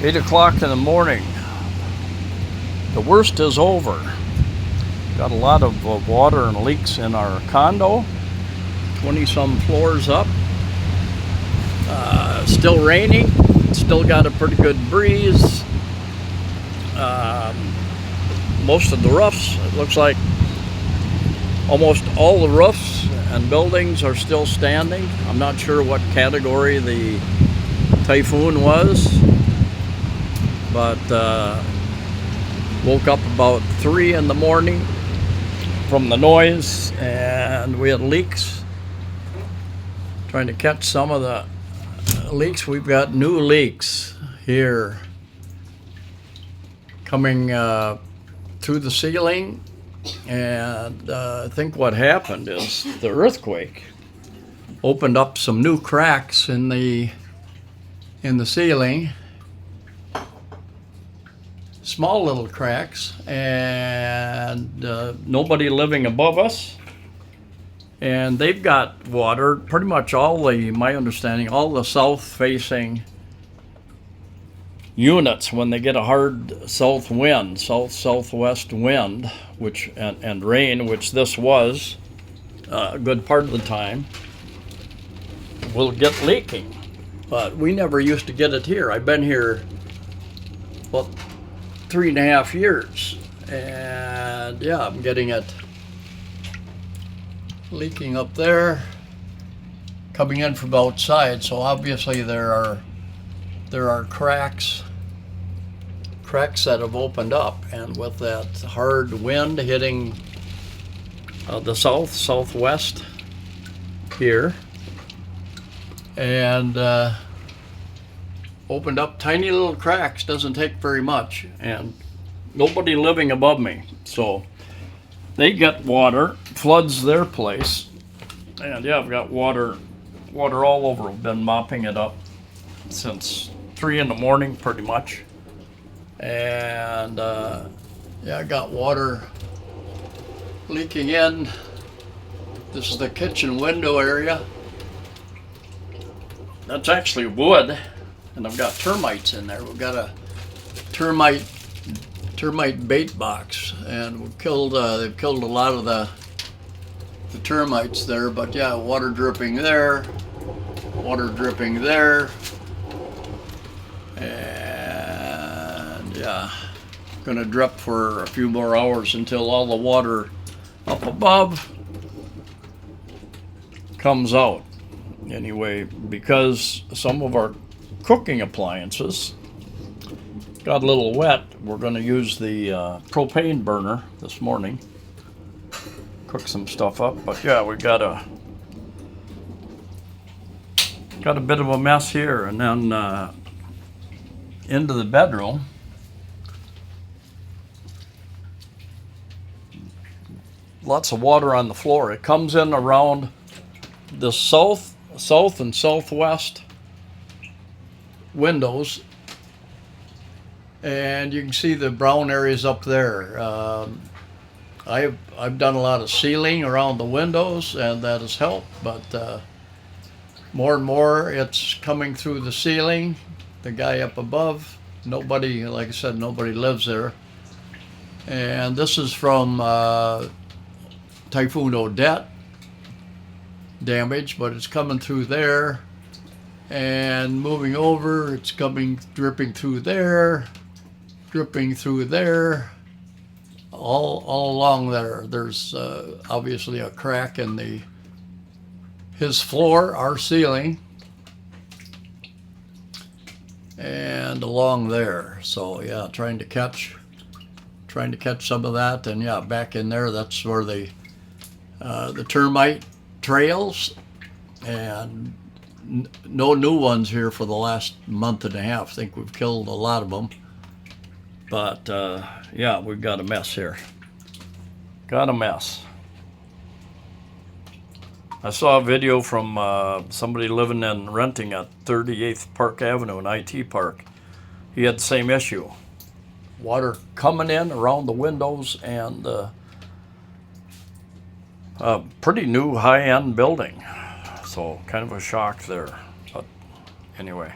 8 o'clock in the morning. The worst is over. Got a lot of water and leaks in our condo. 20 some floors up. Still raining. Still got a pretty good breeze. Most of the roofs, it looks like almost all the roofs and buildings are still standing. I'm not sure what category the Typhoon was, but woke up about 3 in the morning from the noise, and we had leaks. Trying to catch some of the leaks. We've got new leaks here coming through the ceiling, and I think what happened is the earthquake opened up some new cracks in the ceiling, small little cracks, and nobody living above us, and they've got water pretty much my understanding, all the south facing units, when they get a hard southwest wind, which and rain, which this was a good part of the time, will get leaking. But we never used to get it here. I've been here, well, 3.5 years, and yeah, I'm getting it leaking up there, coming in from outside. So obviously there are cracks that have opened up, and with that hard wind hitting the southwest here, and opened up tiny little cracks. Doesn't take very much, and nobody living above me, so they get water, floods their place, and yeah, I've got water all over. I've been mopping it up since 3 in the morning, pretty much, and yeah, I got water leaking in. This is the kitchen window area. That's actually wood, and I've got termites in there. We've got a termite bait box, and they've killed a lot of the termites there. But yeah, water dripping there, and yeah, gonna drip for a few more hours until all the water up above comes out. Anyway, because some of our cooking appliances got a little wet, we're going to use the propane burner this morning, cook some stuff up. But yeah, we got a bit of a mess here, and then into the bedroom. Lots of water on the floor. It comes in around the south and southwest windows, and you can see the brown areas up there. I've done a lot of sealing around the windows, and that has helped, but more and more it's coming through the ceiling. The guy up above, nobody, like I said, nobody lives there. And this is from Typhoon Odette damage, but it's coming through there and moving over. It's dripping through there, all along there. There's obviously a crack in his floor, our ceiling, and along there. So yeah, trying to catch some of that, and yeah, back in there, that's where the termite trails, and no new ones here for the last month and a half. I think we've killed a lot of them, but yeah, we've got a mess here. Got a mess. I saw a video from somebody living and renting at 38th Park Avenue in IT Park. He had the same issue. Water coming in around the windows, and a pretty new high-end building. So kind of a shock there. But anyway.